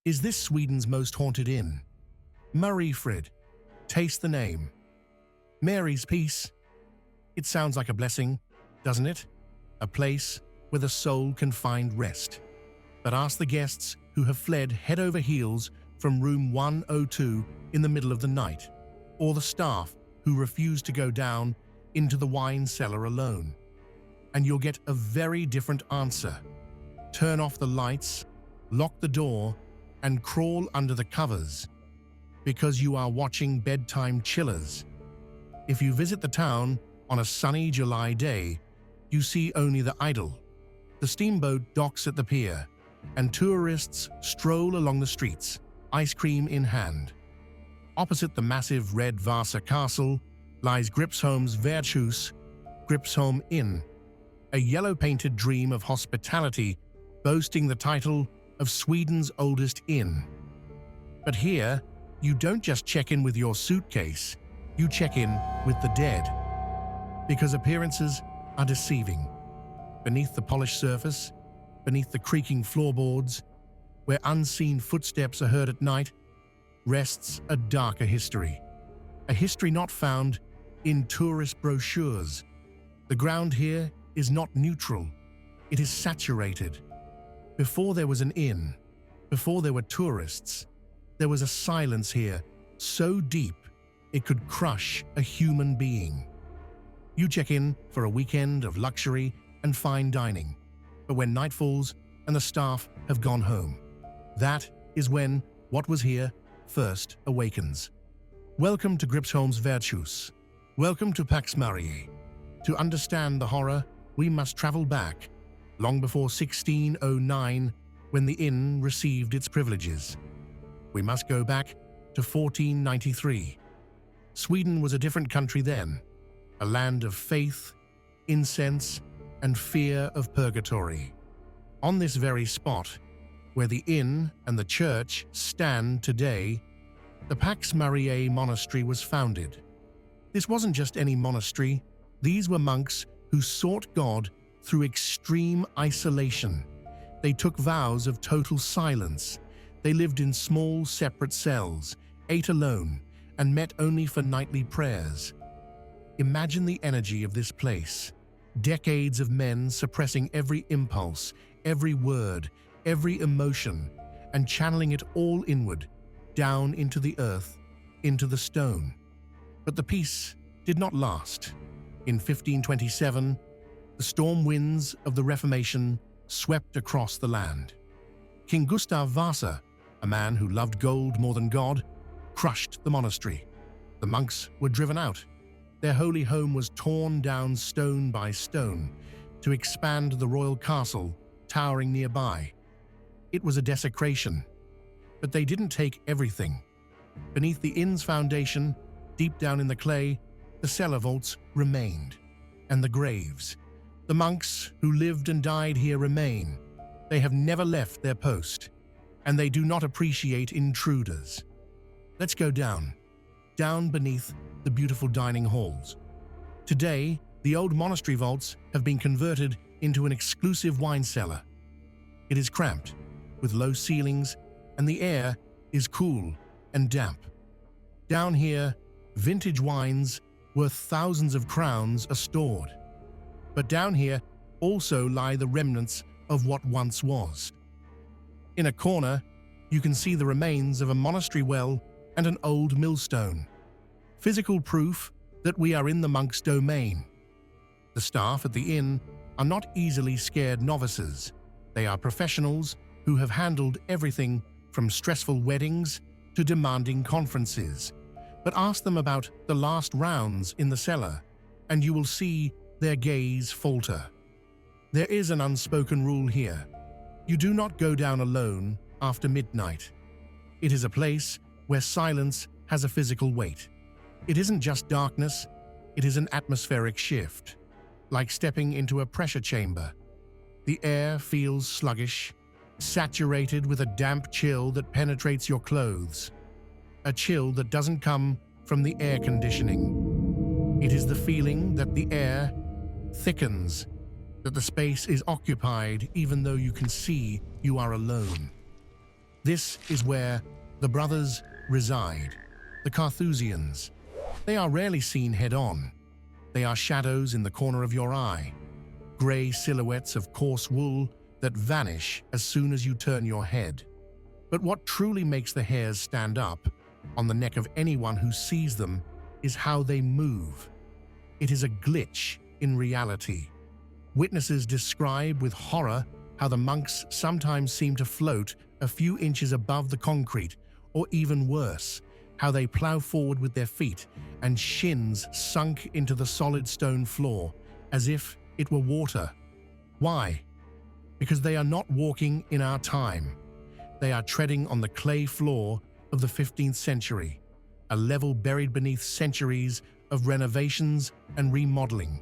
Is this Sweden's most haunted inn? Mariefred. Taste the name. Mary's Peace. It sounds like a blessing, doesn't it? A place where the soul can find rest. But ask the guests who have fled head over heels from room 102 in the middle of the night, or the staff who refuse to go down into the wine cellar alone. And you'll get a very different answer. Turn off the lights, lock the door, and crawl under the covers, because you are watching Bedtime Chillers. If you visit the town on a sunny July day, you see only the idle. The steamboat docks at the pier, and tourists stroll along the streets, ice cream in hand. Opposite the massive red Vasa castle lies Gripsholm's Värdshus, Gripsholm Inn, a yellow-painted dream of hospitality boasting the title of Sweden's oldest inn. But here, you don't just check in with your suitcase, you check in with the dead. Because appearances are deceiving. Beneath the polished surface, beneath the creaking floorboards, where unseen footsteps are heard at night, rests a darker history. A history not found in tourist brochures. The ground here is not neutral, it is saturated. Before there was an inn, before there were tourists, there was a silence here so deep it could crush a human being. You check in for a weekend of luxury and fine dining, but when night falls and the staff have gone home, that is when what was here first awakens. Welcome to Gripsholm's Värdshus. Welcome to Pax Mariae. To understand the horror, we must travel back, long before 1609, when the inn received its privileges. We must go back to 1493. Sweden was a different country then, a land of faith, incense, and fear of purgatory. On this very spot, where the inn and the church stand today, the Pax Mariae monastery was founded. This wasn't just any monastery, these were monks who sought God through extreme isolation. They took vows of total silence. They lived in small, separate cells, ate alone, and met only for nightly prayers. Imagine the energy of this place. Decades of men suppressing every impulse, every word, every emotion, and channeling it all inward, down into the earth, into the stone. But the peace did not last. In 1527, the storm winds of the Reformation swept across the land. King Gustav Vasa, a man who loved gold more than God, crushed the monastery. The monks were driven out. Their holy home was torn down stone by stone to expand the royal castle towering nearby. It was a desecration, but they didn't take everything. Beneath the inn's foundation, deep down in the clay, the cellar vaults remained, and the graves. The monks who lived and died here remain. They have never left their post, and they do not appreciate intruders. Let's go down beneath the beautiful dining halls. Today, the old monastery vaults have been converted into an exclusive wine cellar. It is cramped, with low ceilings, and the air is cool and damp. Down here, vintage wines worth thousands of crowns are stored. But down here also lie the remnants of what once was. In a corner, you can see the remains of a monastery well and an old millstone. Physical proof that we are in the monks' domain. The staff at the inn are not easily scared novices. They are professionals who have handled everything from stressful weddings to demanding conferences. But ask them about the last rounds in the cellar, and you will see their gaze falter. There is an unspoken rule here. You do not go down alone after midnight. It is a place where silence has a physical weight. It isn't just darkness, it is an atmospheric shift, like stepping into a pressure chamber. The air feels sluggish, saturated with a damp chill that penetrates your clothes. A chill that doesn't come from the air conditioning. It is the feeling that the air thickens, that the space is occupied even though you can see you are alone. This is where the brothers reside, the Carthusians. They are rarely seen head-on. They are shadows in the corner of your eye, grey silhouettes of coarse wool that vanish as soon as you turn your head. But what truly makes the hairs stand up on the neck of anyone who sees them is how they move. It is a glitch in reality. Witnesses describe with horror how the monks sometimes seem to float a few inches above the concrete, or even worse, how they plow forward with their feet and shins sunk into the solid stone floor as if it were water. Why? Because they are not walking in our time. They are treading on the clay floor of the 15th century, a level buried beneath centuries of renovations and remodeling.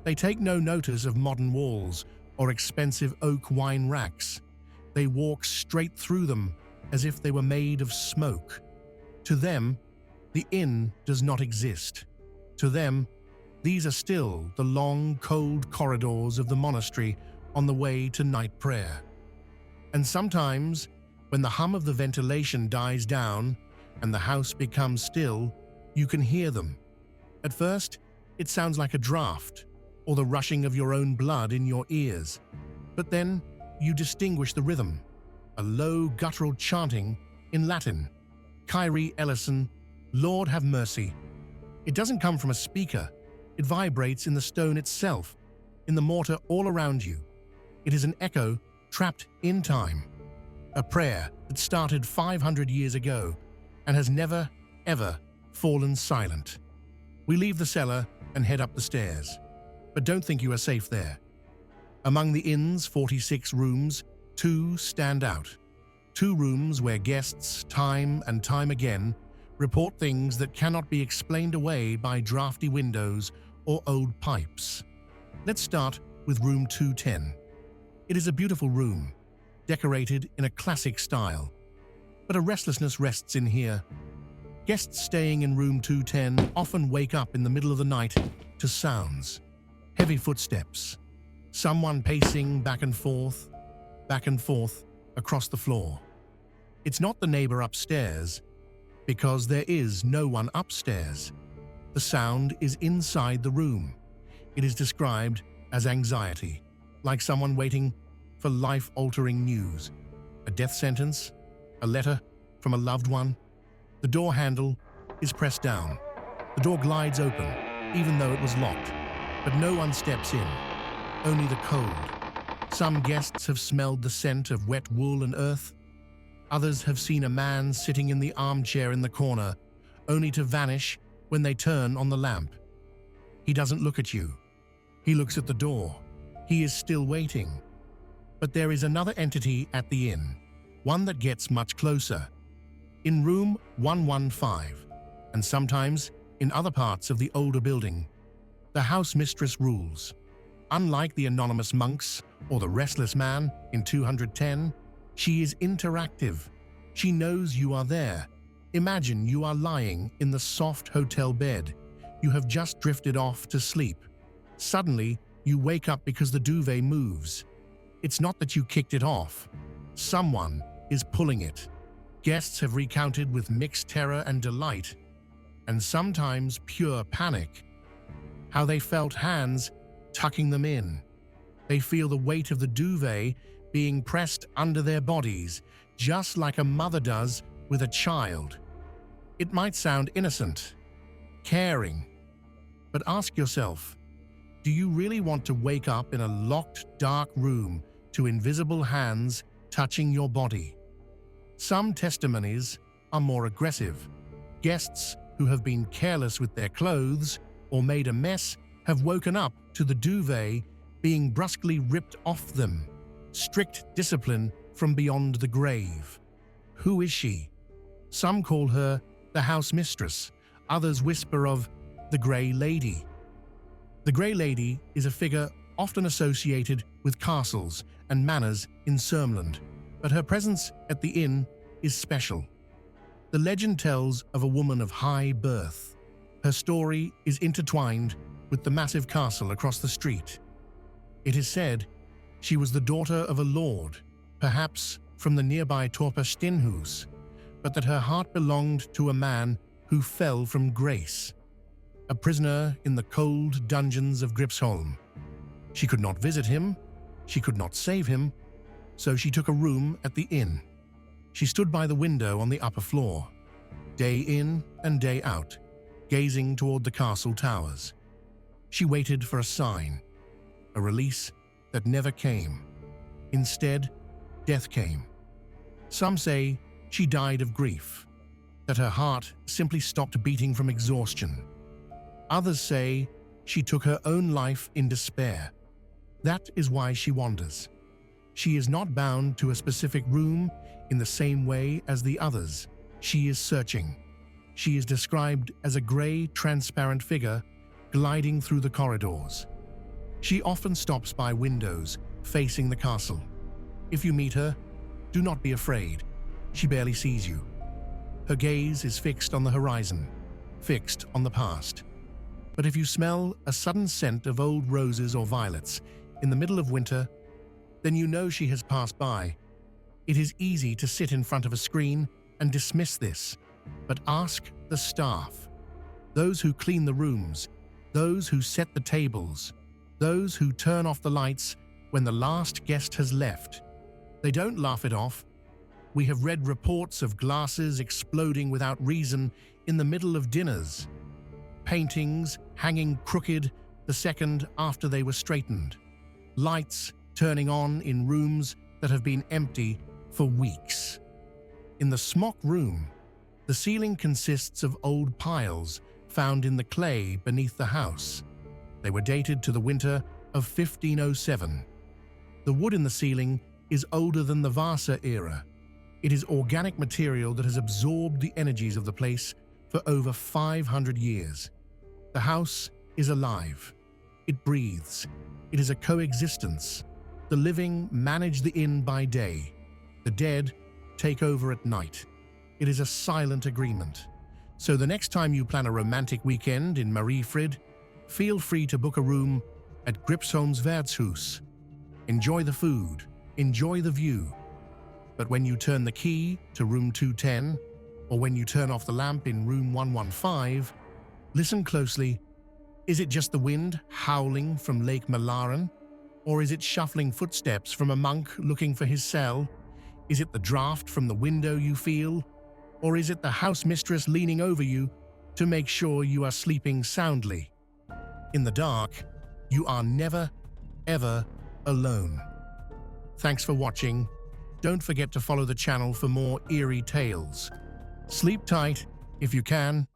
They take no notice of modern walls or expensive oak wine racks. They walk straight through them as if they were made of smoke. To them, the inn does not exist. To them, these are still the long, cold corridors of the monastery on the way to night prayer. And sometimes, when the hum of the ventilation dies down and the house becomes still, you can hear them. At first, it sounds like a draft or the rushing of your own blood in your ears. But then, you distinguish the rhythm, a low guttural chanting in Latin. Kyrie eleison, Lord have mercy. It doesn't come from a speaker. It vibrates in the stone itself, in the mortar all around you. It is an echo trapped in time. A prayer that started 500 years ago and has never, ever fallen silent. We leave the cellar and head up the stairs. But don't think you are safe there. Among the inn's 46 rooms, 2 stand out. 2 rooms where guests, time and time again, report things that cannot be explained away by drafty windows or old pipes. Let's start with room 210. It is a beautiful room, decorated in a classic style. But a restlessness rests in here. Guests staying in room 210 often wake up in the middle of the night to sounds. Heavy footsteps. Someone pacing back and forth across the floor. It's not the neighbor upstairs, because there is no one upstairs. The sound is inside the room. It is described as anxiety, like someone waiting for life-altering news. A death sentence, a letter from a loved one. The door handle is pressed down. The door glides open, even though it was locked. But no one steps in, only the cold. Some guests have smelled the scent of wet wool and earth. Others have seen a man sitting in the armchair in the corner, only to vanish when they turn on the lamp. He doesn't look at you. He looks at the door. He is still waiting. But there is another entity at the inn, one that gets much closer. In room 115, and sometimes in other parts of the older building, the house mistress rules. Unlike the anonymous monks or the restless man in 210, she is interactive. She knows you are there. Imagine you are lying in the soft hotel bed. You have just drifted off to sleep. Suddenly, you wake up because the duvet moves. It's not that you kicked it off. Someone is pulling it. Guests have recounted with mixed terror and delight, and sometimes pure panic, how they felt hands tucking them in. They feel the weight of the duvet being pressed under their bodies, just like a mother does with a child. It might sound innocent, caring, but ask yourself, do you really want to wake up in a locked, dark room to invisible hands touching your body? Some testimonies are more aggressive. Guests who have been careless with their clothes or made a mess have woken up to the duvet being brusquely ripped off them. Strict discipline from beyond the grave. Who is she? Some call her the house mistress. Others whisper of the Grey Lady. The Grey Lady is a figure often associated with castles and manors in Sörmland, but her presence at the inn is special. The legend tells of a woman of high birth. Her story is intertwined with the massive castle across the street. It is said she was the daughter of a lord, perhaps from the nearby Torpestinhus, but that her heart belonged to a man who fell from grace, a prisoner in the cold dungeons of Gripsholm. She could not visit him, she could not save him, so she took a room at the inn. She stood by the window on the upper floor, day in and day out, gazing toward the castle towers. She waited for a sign, a release that never came. Instead, death came. Some say she died of grief, that her heart simply stopped beating from exhaustion. Others say she took her own life in despair. That is why she wanders. She is not bound to a specific room in the same way as the others. She is searching. She is described as a gray, transparent figure gliding through the corridors. She often stops by windows facing the castle. If you meet her, do not be afraid. She barely sees you. Her gaze is fixed on the horizon, fixed on the past. But if you smell a sudden scent of old roses or violets in the middle of winter, then you know she has passed by. It is easy to sit in front of a screen and dismiss this, but ask the staff, those who clean the rooms, those who set the tables, those who turn off the lights when the last guest has left. They don't laugh it off. We have read reports of glasses exploding without reason in the middle of dinners, paintings hanging crooked the second after they were straightened, lights turning on in rooms that have been empty for weeks. In the smock room, the ceiling consists of old piles found in the clay beneath the house. They were dated to the winter of 1507. The wood in the ceiling is older than the Vasa era. It is organic material that has absorbed the energies of the place for over 500 years. The house is alive. It breathes. It is a coexistence. The living manage the inn by day. The dead take over at night. It is a silent agreement. So the next time you plan a romantic weekend in Mariefred, feel free to book a room at Gripsholm's Vertshus. Enjoy the food, enjoy the view. But when you turn the key to room 210, or when you turn off the lamp in room 115, listen closely. Is it just the wind howling from Lake Malaren? Or is it shuffling footsteps from a monk looking for his cell? Is it the draft from the window you feel? Or is it the house mistress leaning over you to make sure you are sleeping soundly? In the dark, you are never, ever alone. Thanks for watching. Don't forget to follow the channel for more eerie tales. Sleep tight if you can.